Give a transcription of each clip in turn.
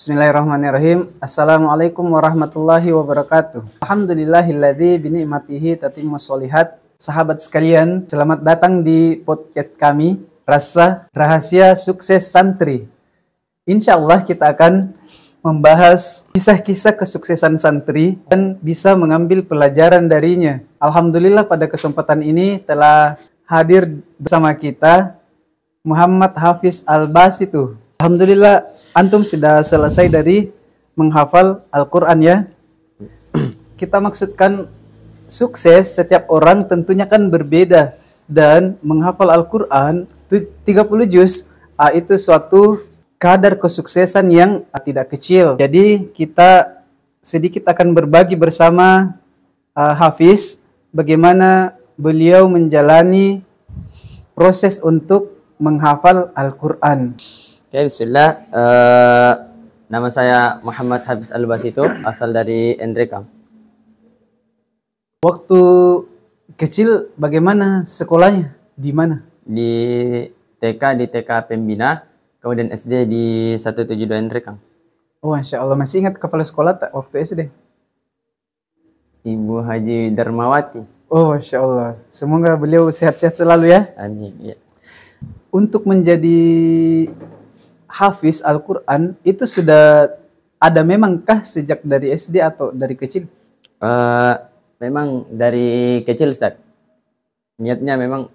Bismillahirrahmanirrahim. Assalamualaikum warahmatullahi wabarakatuh. Alhamdulillahilladzi bini'matihi tatimmus sholihat. Sahabat sekalian, selamat datang di podcast kami, Rasa Rahasia Sukses Santri. Insya Allah kita akan membahas kisah-kisah kesuksesan santri dan bisa mengambil pelajaran darinya. Alhamdulillah pada kesempatan ini telah hadir bersama kita Muhammad Hafiz Al-Basitu. Alhamdulillah antum sudah selesai dari menghafal Al-Quran ya. Kita maksudkan sukses setiap orang tentunya kan berbeda. Dan menghafal Al-Quran 30 juz itu suatu kadar kesuksesan yang tidak kecil. Jadi kita sedikit akan berbagi bersama Hafiz bagaimana beliau menjalani proses untuk menghafal Al-Quran. Oke, bismillah. Nama saya Muhammad Hafiz Al-Basitu, asal dari Endrekang. Waktu kecil bagaimana sekolahnya? Di mana? Di TK Pembina, kemudian SD di 172 Endrekang. Oh, Masya Allah. Masih ingat kepala sekolah tak waktu SD? Ibu Haji Darmawati. Oh, Masya Allah. Semoga beliau sehat-sehat selalu ya. Amin. Ya. Untuk menjadi Hafiz Al-Quran itu sudah ada memangkah sejak dari SD atau dari kecil? Memang dari kecil, Ustaz. Niatnya memang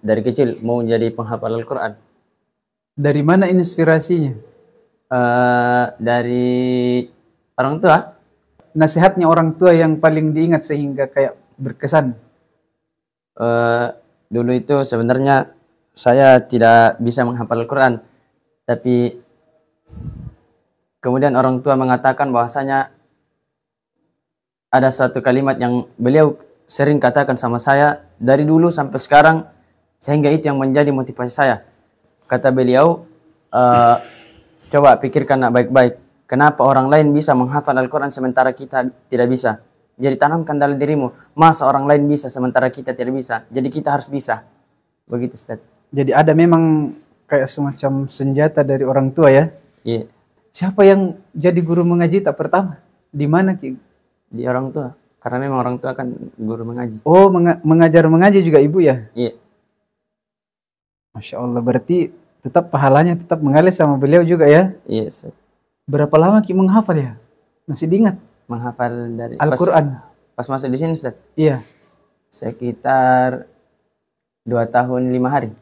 dari kecil mau jadi penghafal Al-Quran. Dari mana inspirasinya? Dari orang tua. Nasihatnya orang tua yang paling diingat sehingga kayak berkesan? Dulu itu sebenarnya saya tidak bisa menghafal Al-Quran. Tapi kemudian orang tua mengatakan bahwasanya ada suatu kalimat yang beliau sering katakan sama saya dari dulu sampai sekarang, sehingga itu yang menjadi motivasi saya. Kata beliau, coba pikirkan nak baik-baik, kenapa orang lain bisa menghafal Al-Quran sementara kita tidak bisa? Jadi tanamkan dalam dirimu, masa orang lain bisa sementara kita tidak bisa? Jadi kita harus bisa. Begitu, Ustaz. Jadi ada memang kayak semacam senjata dari orang tua ya? Iya. Siapa yang jadi guru mengaji tak pertama? Di mana Ki? Di orang tua. Karena memang orang tua kan guru mengaji. Oh, mengajar mengaji juga ibu ya? Iya. Masya Allah, berarti tetap pahalanya tetap mengalir sama beliau juga ya? Iya, Ustaz. Berapa lama Ki menghafal ya? Masih diingat? Menghafal dari Al-Quran? Pas masuk di sini, Ustaz? Iya. Sekitar 2 tahun 5 hari.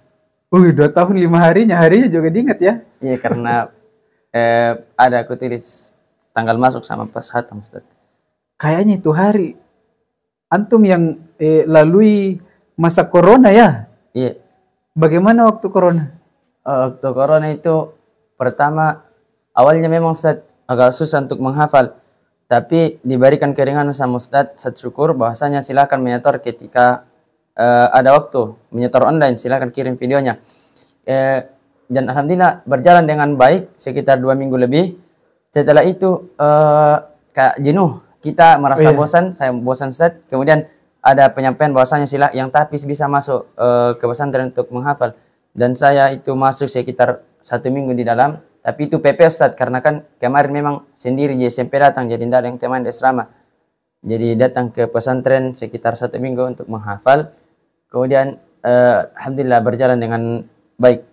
2 tahun 5 harinya juga diingat ya? Iya, karena ada aku tulis tanggal masuk sama pas hatam, Ustaz. Kayaknya itu hari antum yang lalui masa corona ya? Iya. Bagaimana waktu corona? Waktu corona itu pertama awalnya memang Ustaz agak susah untuk menghafal, tapi diberikan keringanan sama Ustaz. Ustaz syukur bahwasanya silakan menyetor ketika ada waktu menyetor online, silakan kirim videonya. Dan alhamdulillah berjalan dengan baik sekitar 2 minggu lebih. Setelah itu kayak jenuh, kita merasa bosan, saya bosan, Ustaz. Kemudian ada penyampaian bahwasanya yang tahfiz bisa masuk ke pesantren untuk menghafal. Dan saya itu masuk sekitar 1 minggu di dalam, tapi itu PP, Ustaz, karena kan kemarin memang sendiri di SMP datang, jadi tidak ada yang teman di asrama. Jadi datang ke pesantren sekitar 1 minggu untuk menghafal. Kemudian alhamdulillah berjalan dengan baik.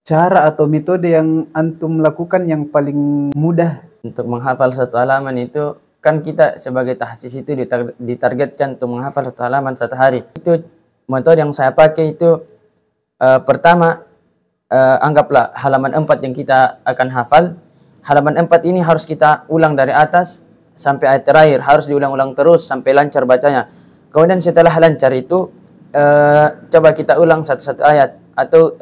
Cara atau metode yang antum lakukan yang paling mudah untuk menghafal satu halaman itu, kan kita sebagai tahfiz itu ditargetkan untuk menghafal satu halaman 1 hari. Itu metode yang saya pakai itu pertama, anggaplah halaman 4 yang kita akan hafal. Halaman 4 ini harus kita ulang dari atas sampai ayat terakhir, harus diulang-ulang terus sampai lancar bacanya. Kemudian setelah lancar itu coba kita ulang satu-satu ayat atau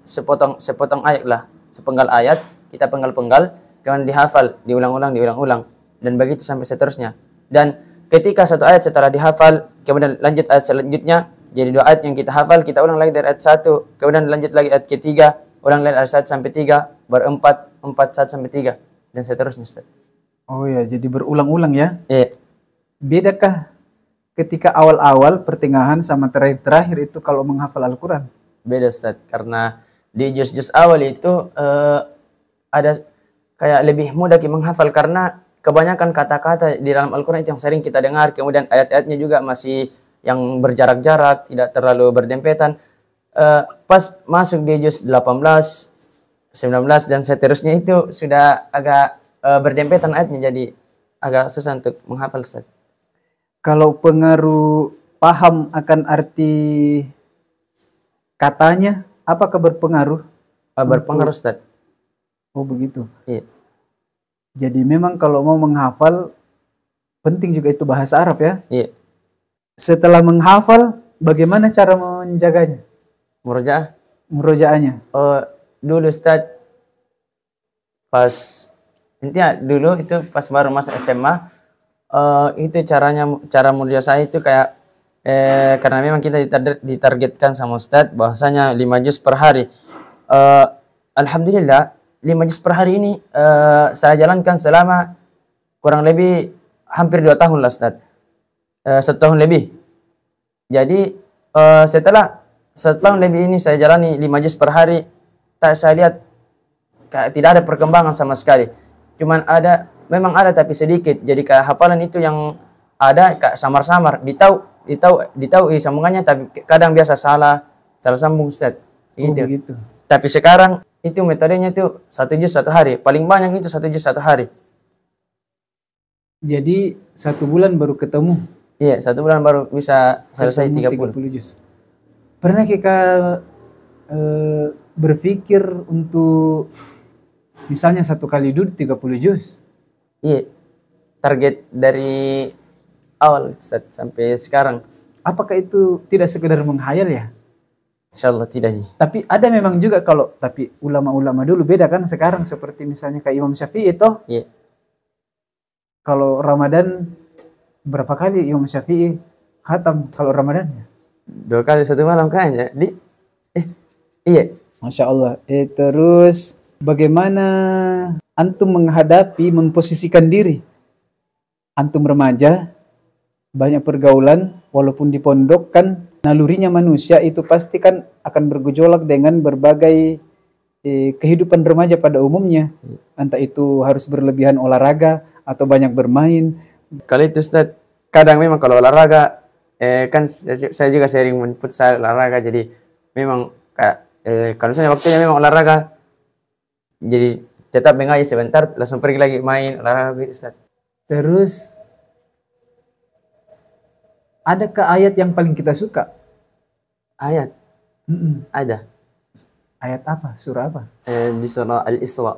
sepotong ayat lah, sepenggal ayat kita penggal-penggal, kemudian dihafal, diulang-ulang dan begitu sampai seterusnya. Dan ketika satu ayat setelah dihafal, kemudian lanjut ayat selanjutnya, jadi 2 ayat yang kita hafal kita ulang lagi dari ayat 1, kemudian lanjut lagi ayat ketiga, ulang lagi ayat 1 sampai 3, baru 4 1 sampai 3 dan seterusnya, Ustaz. Oh ya, jadi berulang-ulang ya? Iya. Bedakah ketika awal-awal, pertengahan sama terakhir itu kalau menghafal Al-Quran? Beda, Ustaz, karena di juz-juz awal itu ada kayak lebih mudah kita menghafal karena kebanyakan kata-kata di dalam Al-Quran itu yang sering kita dengar, kemudian ayat-ayatnya juga masih yang berjarak-jarak, tidak terlalu berdempetan. Pas masuk di juz 18, 19 dan seterusnya itu sudah agak berdempetan ayatnya, jadi agak susah untuk menghafal, Ustaz. Kalau pengaruh paham akan arti katanya, apakah berpengaruh? Berpengaruh, Ustaz. Oh begitu. Iya. Jadi memang kalau mau menghafal, penting juga itu bahasa Arab ya. Iya. Setelah menghafal, bagaimana cara menjaganya? Murojaahnya. Dulu Ustaz, pas intinya dulu itu pas baru masuk SMA, itu cara murojaah saya itu kayak karena memang kita ditargetkan sama Ustaz bahwasanya 5 juz per hari. Alhamdulillah 5 juz per hari ini saya jalankan selama kurang lebih hampir 2 tahun lah, Ustaz. 1 tahun lebih. Jadi setelah 1 tahun lebih ini saya jalani 5 juz per hari, saya lihat kayak tidak ada perkembangan sama sekali. Cuman memang ada tapi sedikit. Jadi kayak hafalan itu yang ada kayak samar-samar, ditahu sambungannya, tapi kadang biasa salah sambung, Ustaz. Gitu. Tapi sekarang itu metodenya itu 1 juz 1 hari. Paling banyak itu 1 juz 1 hari. Jadi 1 bulan baru ketemu. Iya, 1 bulan baru bisa selesai 30 juz. Pernah kita berpikir untuk misalnya 1 kali duduk 30 juz? Iya. Target dari awal sampai sekarang. Apakah itu tidak sekedar menghayal ya? Insyaallah tidak. Tapi ada memang juga tapi ulama-ulama dulu beda kan sekarang, seperti misalnya kayak Imam Syafi'i itu. Iya. Kalau Ramadan berapa kali Imam Syafi'i khatam kalau Ramadannya? 2 kali 1 malam kayaknya. Iya. Masya Allah. Terus bagaimana antum menghadapi, memposisikan diri? Antum remaja, banyak pergaulan, walaupun di pondok kan nalurinya manusia itu pasti kan akan bergejolak dengan berbagai kehidupan remaja pada umumnya. Entah itu harus berlebihan olahraga atau banyak bermain. Kalau itu Ustaz, kadang memang kalau olahraga, kan saya juga sering futsal olahraga, jadi memang kayak kalau misalnya waktunya memang olahraga, jadi tetap mengaji sebentar, langsung pergi lagi main olahraga gitu, Ustaz. Terus adakah ayat yang paling kita suka? Ayat? Ada. Ayat apa? Surah apa? Di surah Al-Isra.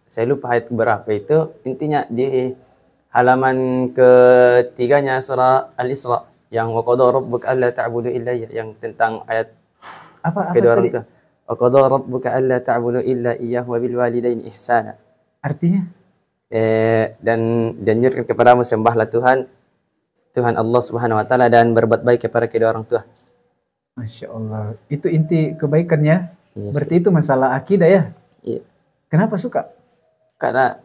Saya lupa ayat berapa itu. Intinya di halaman ketiganya surah Al-Isra. Yang wa qada rabbuka alla ta'budu illa iyyah. Yang tentang ayat apa kedua orang tadi? tua. Wa qada rabbuka alla ta'budu illa iyyah wa bil walidaini ihsana. Artinya? Dan dianjurkan kepadamu sembahlah Tuhan Allah Subhanahu wa taala dan berbuat baik kepada kedua orang tua. Masya Allah. Itu inti kebaikannya. Yes. Berarti itu masalah akidah ya? Iya. Kenapa suka? Karena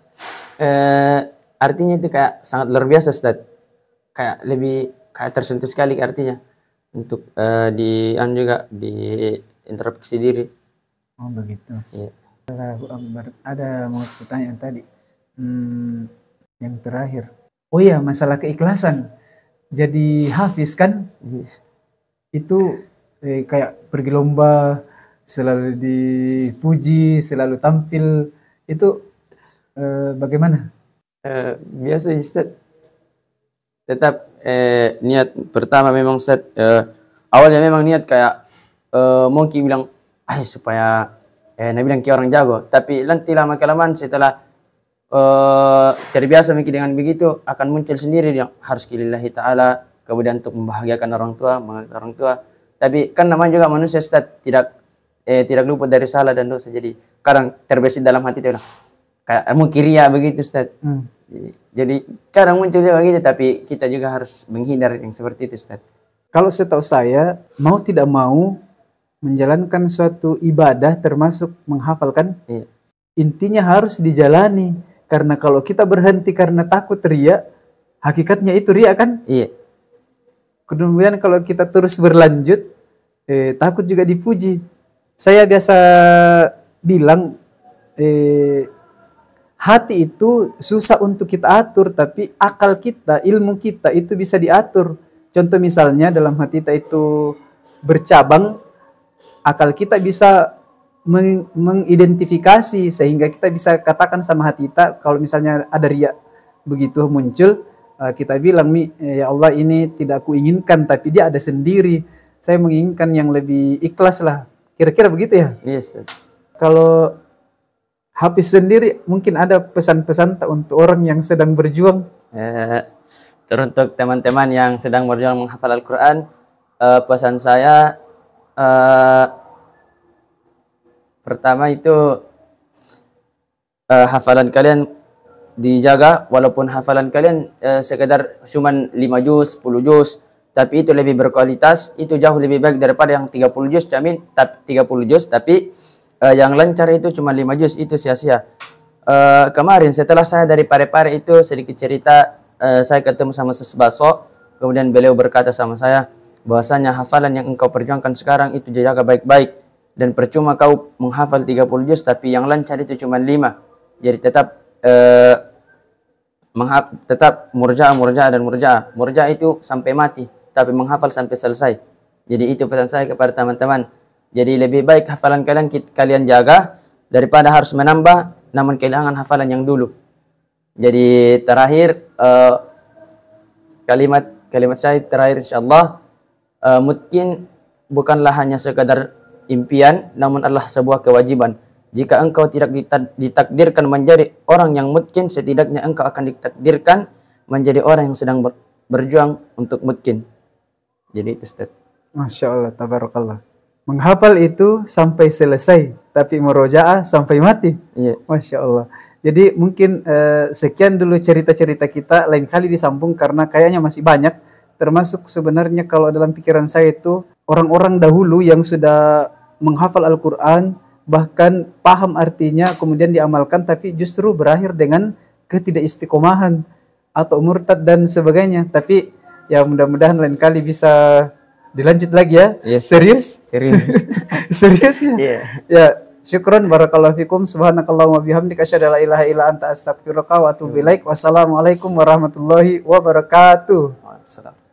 artinya itu kayak sangat luar biasa, Ustaz. Kayak lebih kayak tersentuh sekali artinya. Untuk juga di introspeksi diri. Oh begitu. Iya. Ada mau pertanyaan tadi. Yang terakhir. Oh iya, masalah keikhlasan. Jadi hafiz kan? Yes. Itu kayak pergi lomba, selalu dipuji, selalu tampil. Itu bagaimana? Biasa Ustaz. Tetap niat pertama memang Ustaz, awalnya memang niat kayak mau bilang supaya bilang kayak orang jago, tapi nanti lama kelamaan setelah terbiasa mikir dengan begitu, akan muncul sendiri yang harus lillahi ta'ala, kemudian untuk membahagiakan orang tua. Tapi kan namanya juga manusia, Ustaz, tidak luput dari salah dan dosa. Jadi kadang terbesit dalam hati itu kayak mungkin ria begitu, Ustaz. Jadi kadang muncul juga begitu, tapi kita juga harus menghindar yang seperti itu, Ustaz. Kalau setahu saya, mau tidak mau menjalankan suatu ibadah termasuk menghafalkan, iya, intinya harus dijalani. Karena kalau kita berhenti karena takut ria, hakikatnya itu ria kan? Iya. Kemudian kalau kita terus berlanjut, takut juga dipuji. Saya biasa bilang, hati itu susah untuk kita atur, tapi akal kita, ilmu kita itu bisa diatur. Contoh misalnya dalam hati kita itu bercabang, akal kita bisa mengidentifikasi sehingga kita bisa katakan sama hati kita kalau misalnya ada riya begitu muncul, kita bilang, ya Allah ini tidak aku inginkan tapi dia ada sendiri. Saya menginginkan yang lebih ikhlas lah. Kira-kira begitu ya? Yes. Kalau Hafiz sendiri mungkin ada pesan-pesan tak untuk orang yang sedang berjuang? Teruntuk teman-teman yang sedang berjuang menghafal Al-Quran, pesan saya pertama itu hafalan kalian dijaga, walaupun hafalan kalian sekedar cuman 5 juz, 10 juz, tapi itu lebih berkualitas, itu jauh lebih baik daripada yang 30 juz, 30 juz, tapi yang lancar itu cuma 5 juz, itu sia-sia. Kemarin setelah saya dari Parepare itu sedikit cerita, saya ketemu sama Sesbaso, kemudian beliau berkata sama saya, bahwasanya hafalan yang engkau perjuangkan sekarang itu jaga baik-baik, dan percuma kau menghafal 30 juz, tapi yang lancar itu cuma 5. Jadi tetap murja'ah dan murja'ah. Murja'ah itu sampai mati, tapi menghafal sampai selesai. Jadi itu pesan saya kepada teman-teman. Jadi lebih baik hafalan kalian jaga daripada harus menambah namun kehilangan hafalan yang dulu. Jadi terakhir kalimat saya terakhir insyaallah, mungkin bukanlah hanya sekadar impian namun adalah sebuah kewajiban. Jika engkau tidak ditakdirkan menjadi orang yang mungkin, setidaknya engkau akan ditakdirkan menjadi orang yang sedang berjuang untuk mungkin. Jadi itu Ustaz. Masya Allah, tabarakallah. Menghafal itu sampai selesai, tapi murojaah sampai mati. Iya. Masya Allah. Jadi mungkin sekian dulu cerita-cerita kita, lain kali disambung karena kayaknya masih banyak. Termasuk sebenarnya kalau dalam pikiran saya itu orang-orang dahulu yang sudah menghafal Al-Quran, bahkan paham artinya kemudian diamalkan, tapi justru berakhir dengan ketidakistiqomahan atau murtad dan sebagainya. Tapi ya mudah-mudahan lain kali bisa dilanjut lagi ya. Yes. Serius? Serius ya? Yeah. Ya, syukron barakallahu fikum. Subhanakallahumma bihamdika asyhadu an la ilaha illa anta astaghfiruka wa atubu ilaik. Wassalamualaikum warahmatullahi wabarakatuh. Waalaikumsalam.